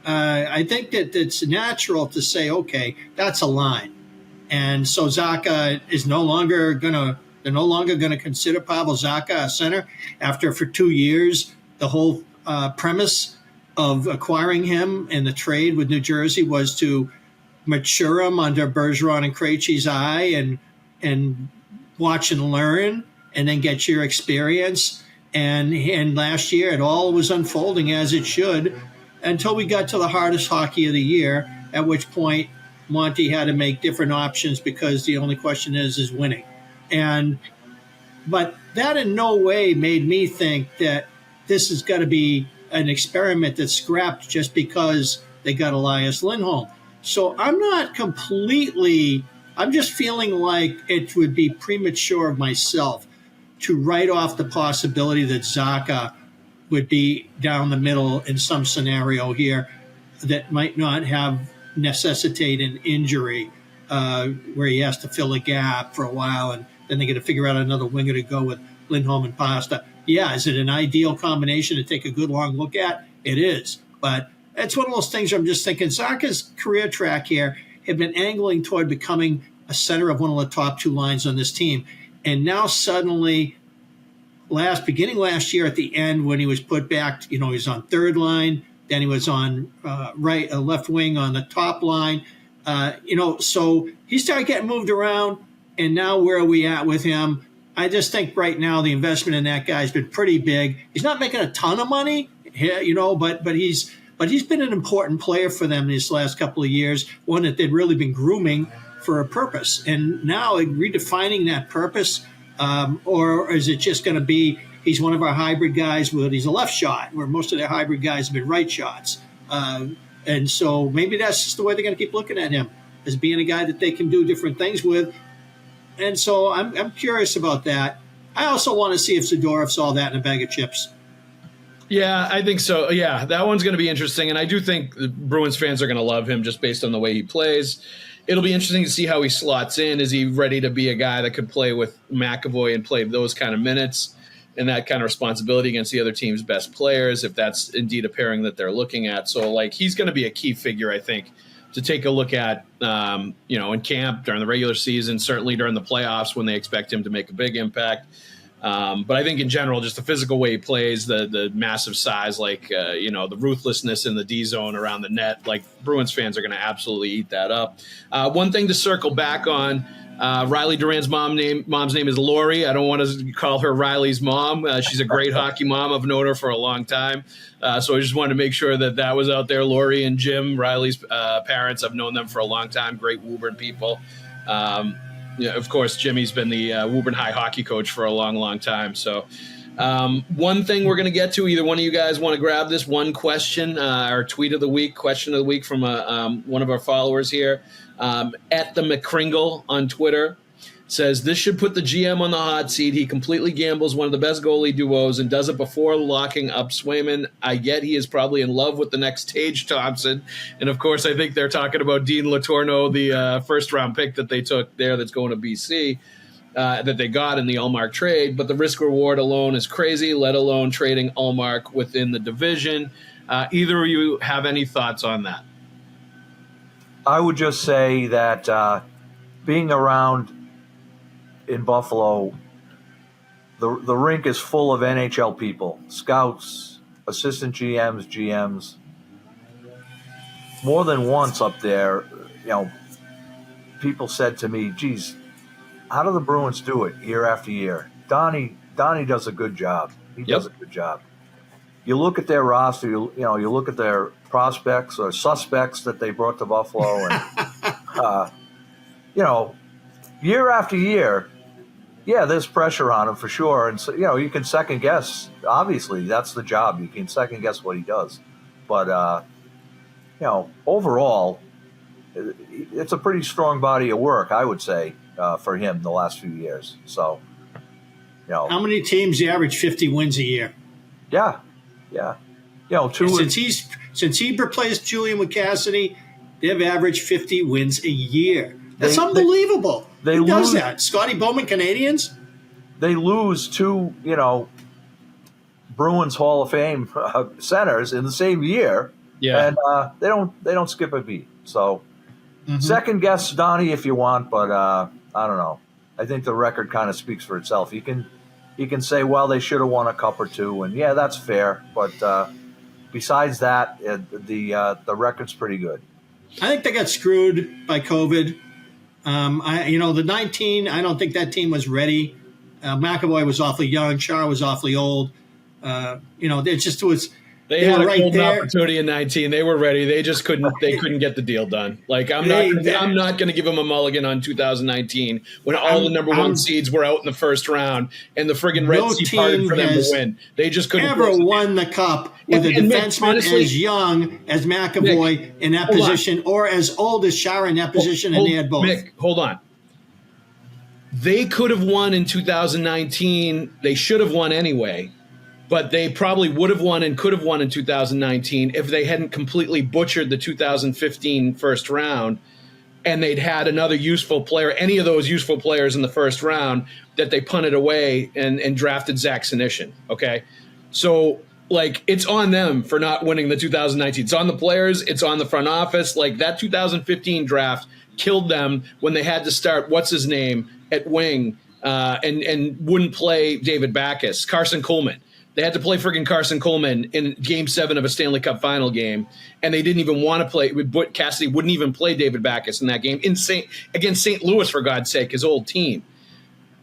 I think that it's natural to say, okay, that's a line. And so Zacha is no longer going to consider Pavel Zacha a center after, for 2 years, the whole premise of acquiring him in the trade with New Jersey was to mature him under Bergeron and Krejci's eye and watch and learn and then get your experience. And last year, it all was unfolding as it should until we got to the hardest hockey of the year, at which point Monty had to make different options because the only question is winning. But that in no way made me think that this is going to be an experiment that's scrapped just because they got Elias Lindholm. So I'm just feeling like it would be premature of myself to write off the possibility that Zacha would be down the middle in some scenario here that might not necessitate an injury where he has to fill a gap for a while, and then they got to figure out another winger to go with Lindholm and Pasta. Yeah, is it an ideal combination to take a good long look at? It is, but it's one of those things where I'm just thinking Zacha's career track here had been angling toward becoming a center of one of the top two lines on this team, and now suddenly beginning last year at the end when he was put back, he was on third line, then he was on left wing on the top line, so he started getting moved around, and now where are we at with him? I just think right now the investment in that guy has been pretty big. He's not making a ton of money, but he's been an important player for them these last couple of years, one that they'd really been grooming for a purpose. And now redefining that purpose, or is it just going to be he's one of our hybrid guys, he's a left shot, where most of their hybrid guys have been right shots. And so maybe that's just the way they're going to keep looking at him, as being a guy that they can do different things with. And so I'm curious about that. I also want to see if Zadorov saw that in a bag of chips. Yeah, I think so. Yeah, that one's going to be interesting. And I do think the Bruins fans are going to love him just based on the way he plays. It'll be interesting to see how he slots in. Is he ready to be a guy that could play with McAvoy and play those kind of minutes and that kind of responsibility against the other team's best players, if that's indeed a pairing that they're looking at? So, he's going to be a key figure, I think, to take a look at, in camp during the regular season, certainly during the playoffs when they expect him to make a big impact. But I think in general, just the physical way he plays, the massive size, the ruthlessness in the D zone around the net, Bruins fans are going to absolutely eat that up. One thing to circle back on, Riley Duran's mom's name is Lori. I don't want to call her Riley's mom. She's a great hockey mom. I've known her for a long time. So I just wanted to make sure that was out there. Lori and Jim, Riley's parents, I've known them for a long time. Great Woburn people. Of course, Jimmy's been the Woburn High hockey coach for a long, long time. So one thing we're going to get to, either one of you guys want to grab this one question, our tweet of the week, question of the week from one of our followers here, at the McCringle on Twitter. Says, this should put the GM on the hot seat. He completely gambles one of the best goalie duos and does it before locking up Swayman. I get he is probably in love with the next Tage Thompson. And, of course, I think they're talking about Dean Letourneau, the first-round pick that they took there that's going to BC, that they got in the Ullmark trade. But the risk-reward alone is crazy, let alone trading Ullmark within the division. Either of you have any thoughts on that? I would just say that being around in Buffalo, the rink is full of NHL people, scouts, assistant GMs. More than once up there, people said to me, geez, how do the Bruins do it year after year? Donnie does a good job. He does a good job. you look at their roster, you look at their prospects or suspects that they brought to Buffalo, and year after year, yeah, there's pressure on him for sure, and so you can second guess. Obviously, that's the job. You can second guess what he does, but overall, it's a pretty strong body of work, I would say, for him the last few years. So, how many teams average 50 wins a year? Yeah. Since he replaced Julian with Cassidy, they've averaged 50 wins a year. That's unbelievable. Who does that? Scotty Bowman, Canadians? They lose two, Bruins Hall of Fame centers in the same year, and they don't skip a beat. So, second guess Donnie if you want, but I don't know. I think the record kind of speaks for itself. You can say, well, they should have won a cup or two, and yeah, that's fair. But besides that, the record's pretty good. I think they got screwed by COVID. The 19, I don't think that team was ready. McAvoy was awfully young. Chara was awfully old. It just was. They had a golden opportunity in 19. They were ready. They just couldn't. They couldn't get the deal done. Like I'm not going to give them a mulligan on 2019 when all the number one seeds were out in the first round and the friggin' Red Sea parted for them to win. They just couldn't ever won the cup with a defenseman as young as McAvoy Mick, in that position, or as old as Chara in that position, and they had both. Mick, hold on. They could have won in 2019. They should have won anyway. But they probably would have won and could have won in 2019 if they hadn't completely butchered the 2015 first round and they'd had another useful player, any of those useful players in the first round that they punted away and drafted Zach Senyshyn, okay? So, it's on them for not winning the 2019. It's on the players. It's on the front office. That 2015 draft killed them when they had to start what's-his-name at wing and wouldn't play David Backes, Carson Coleman. They had to play friggin' Carson Coleman in Game 7 of a Stanley Cup final game, and they didn't even want to play. Cassidy wouldn't even play David Backes in that game against St. Louis, for God's sake, his old team.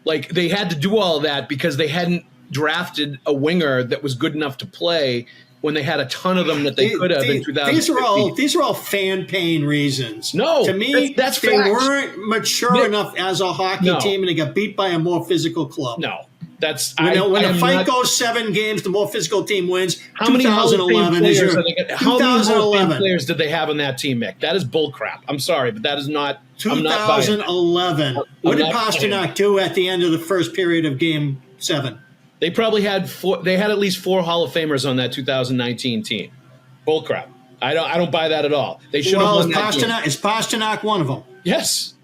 They had to do all of that because they hadn't drafted a winger that was good enough to play when they had a ton of them that they could have in 2015. These are all fan pain reasons. No, to me, that's they facts. Weren't mature enough as a hockey team, and they got beat by a more physical club. No. That's when the fight goes 7 games, the more physical team wins. How many Hall of Fame players did they have on that team, Mick? That is bullcrap. I'm sorry, but that is not. 2011. What did Pasternak do at the end of the first period of Game 7? They probably had They had at least 4 Hall of Famers on that 2019 team. Bullcrap. I don't buy that at all. They should have won that game. Is Pasternak one of them? Yes.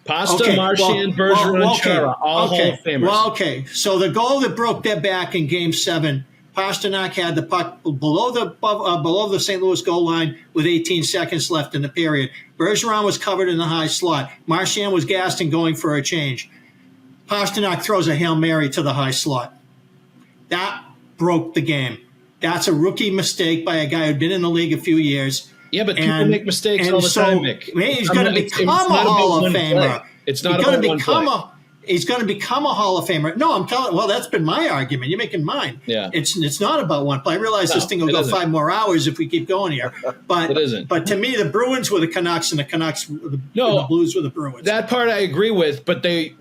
Marchand, Bergeron, and Chara, all Hall of Famers. Well, okay. So the goal that broke their back in Game 7, Pasternak had the puck below the St. Louis goal line with 18 seconds left in the period. Bergeron was covered in the high slot. Marchand was gassed and going for a change. Pasternak throws a Hail Mary to the high slot. That broke the game. That's a rookie mistake by a guy who'd been in the league a few years. Yeah, but people make mistakes all the time, Mick. He's going to become a Hall of Famer. It's not about one play. He's going to become a Hall of Famer. No, I'm telling. Well, that's been my argument. You're making mine. Yeah. It's not about one play. I realize this thing will go 5 more hours if we keep going here. But it isn't. But to me, the Bruins were the Canucks, and the Canucks were the Blues were the Bruins. That part I agree with, but they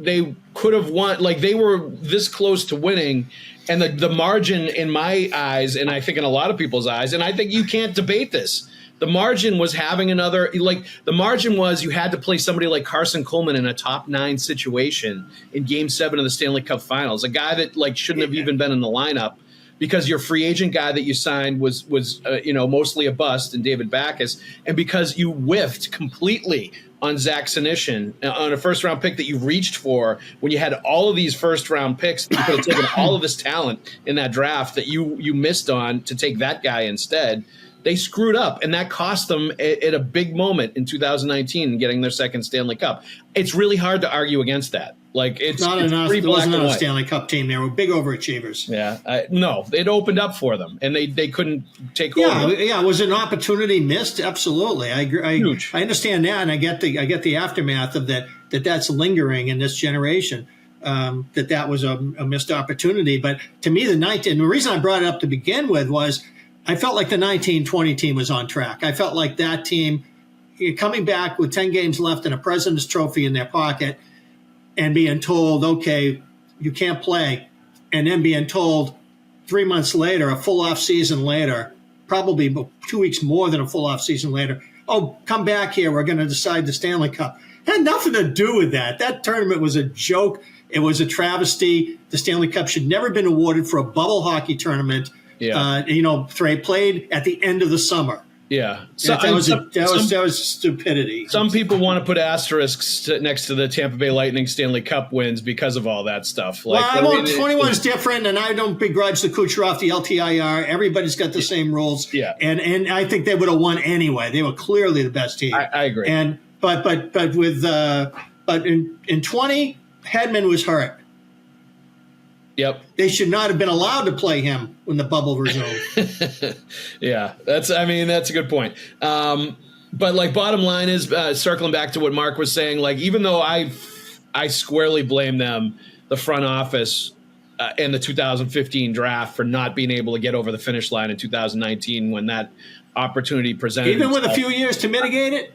could have won. They were this close to winning, and the margin in my eyes, and I think in a lot of people's eyes, and I think you can't debate this. The margin was having the margin was you had to play somebody like Carson Coleman in a top 9 situation in Game 7 of the Stanley Cup Finals, a guy that shouldn't have even been in the lineup because your free agent guy that you signed was mostly a bust in David Backes, and because you whiffed completely on Zach Senyshyn on a first round pick that you reached for when you had all of these first round picks. You could have taken all of this talent in that draft that you missed on to take that guy instead. They screwed up, and that cost them at a big moment in 2019 in getting their second Stanley Cup. It's really hard to argue against that. It's not enough. There wasn't a Stanley Cup team. They were big overachievers. Yeah, no, it opened up for them, and they couldn't take over. Yeah, was an opportunity missed? Absolutely, I agree. Huge. I understand that, and I get the aftermath of that. That's lingering in this generation. that was a missed opportunity. But to me, the reason I brought it up to begin with was I felt like the 1920 team was on track. I felt like that team coming back with 10 games left and a President's Trophy in their pocket and being told, okay, you can't play, and then being told 3 months later, a full off season later, probably 2 weeks more than a full off season later, oh, come back here, we're going to decide the Stanley Cup. It had nothing to do with that. That tournament was a joke. It was a travesty. The Stanley Cup should never have been awarded for a bubble hockey tournament. Yeah. Played at the end of the summer. Yeah. So that was stupidity. Some people want to put asterisks next to the Tampa Bay Lightning Stanley Cup wins because of all that stuff. 21 is different, and I don't begrudge the Kucherov, the LTIR. Everybody's got the same rules. Yeah. And I think they would have won anyway. They were clearly the best team. I agree. But in 20, Hedman was hurt. Yep. They should not have been allowed to play him when the bubble resumed. Yeah, that's a good point. But bottom line is, circling back to what Mark was saying, even though I squarely blame them, the front office and the 2015 draft for not being able to get over the finish line in 2019 when that opportunity presented. Even with a few years to mitigate it?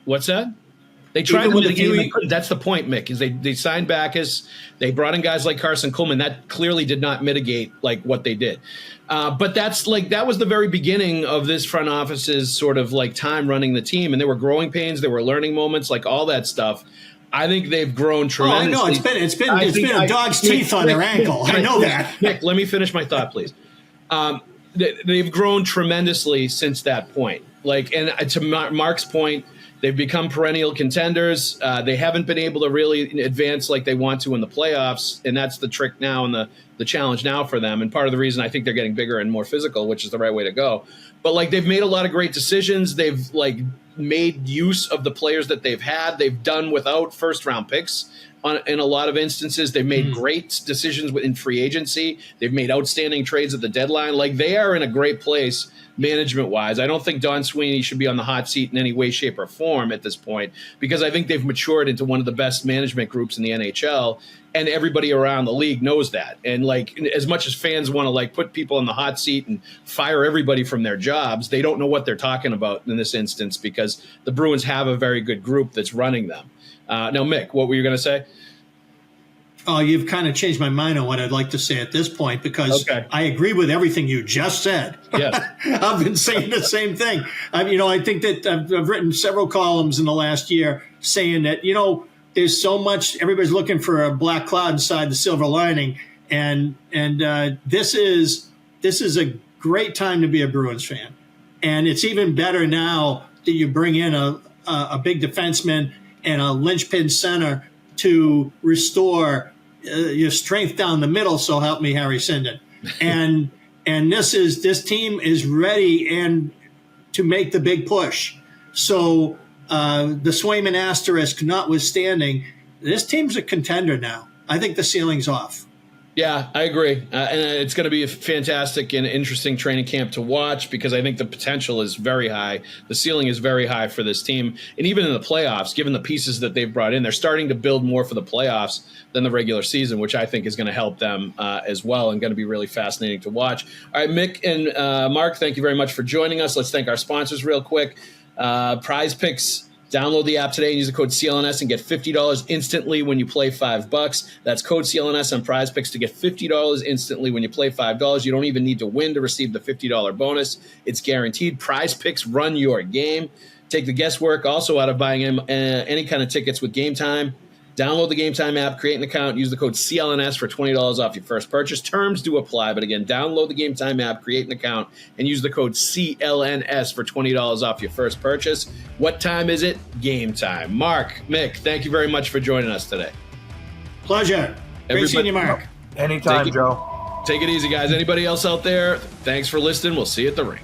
What's that? They tried to mitigate it. That's the point, Mick, is they signed Backus. They brought in guys like Carson Coleman. That clearly did not mitigate what they did. But that's that was the very beginning of this front office's sort of time running the team. And there were growing pains. There were learning moments, all that stuff. I think they've grown tremendously. Oh, I know. It's been a dog's teeth on their ankle. I know that. Mick, let me finish my thought, please. They've grown tremendously since that point. And to Mark's point, they've become perennial contenders. They haven't been able to really advance like they want to in the playoffs, and that's the trick now and the challenge now for them. And part of the reason I think they're getting bigger and more physical, which is the right way to go. But they've made a lot of great decisions. They've made use of the players that they've had. They've done without first-round picks in a lot of instances. They've made great decisions in free agency. They've made outstanding trades at the deadline. They are in a great place management-wise. I don't think Don Sweeney should be on the hot seat in any way, shape, or form at this point, because I think they've matured into one of the best management groups in the NHL, and everybody around the league knows that. And as much as fans want to put people on the hot seat and fire everybody from their jobs, they don't know what they're talking about in this instance, because the Bruins have a very good group that's running them. Now, Mick, what were you going to say? Oh, you've kind of changed my mind on what I'd like to say at this point, because I agree with everything you just said. Yes. I've been saying the same thing. I think that I've written several columns in the last year saying that, there's so much, everybody's looking for a black cloud inside the silver lining. And this is a great time to be a Bruins fan. And it's even better now that you bring in a big defenseman and a linchpin center to restore your strength down the middle. So help me, Harry Sinden. And this team is ready and to make the big push. So the Swayman asterisk notwithstanding, this team's a contender now. I think the ceiling's off. Yeah, I agree. And it's going to be a fantastic and interesting training camp to watch, because I think the potential is very high. The ceiling is very high for this team. And even in the playoffs, given the pieces that they've brought in, they're starting to build more for the playoffs than the regular season, which I think is going to help them as well, and going to be really fascinating to watch. All right, Mick and Mark, thank you very much for joining us. Let's thank our sponsors real quick. Prize Picks. Download the app today and use the code CLNS and get $50 instantly when you play $5. That's code CLNS on Prize Picks to get $50 instantly when you play $5. You don't even need to win to receive the $50 bonus. It's guaranteed. Prize Picks, run your game. Take the guesswork also out of buying any kind of tickets with Game Time. Download the Game Time app, create an account, use the code CLNS for $20 off your first purchase. Terms do apply, but again, download the Game Time app, create an account, and use the code CLNS for $20 off your first purchase. What time is it? Game time. Mark, Mick, thank you very much for joining us today. Pleasure. Great seeing you, Mark. Anytime, Joe. Take it easy, guys. Anybody else out there? Thanks for listening. We'll see you at the rink.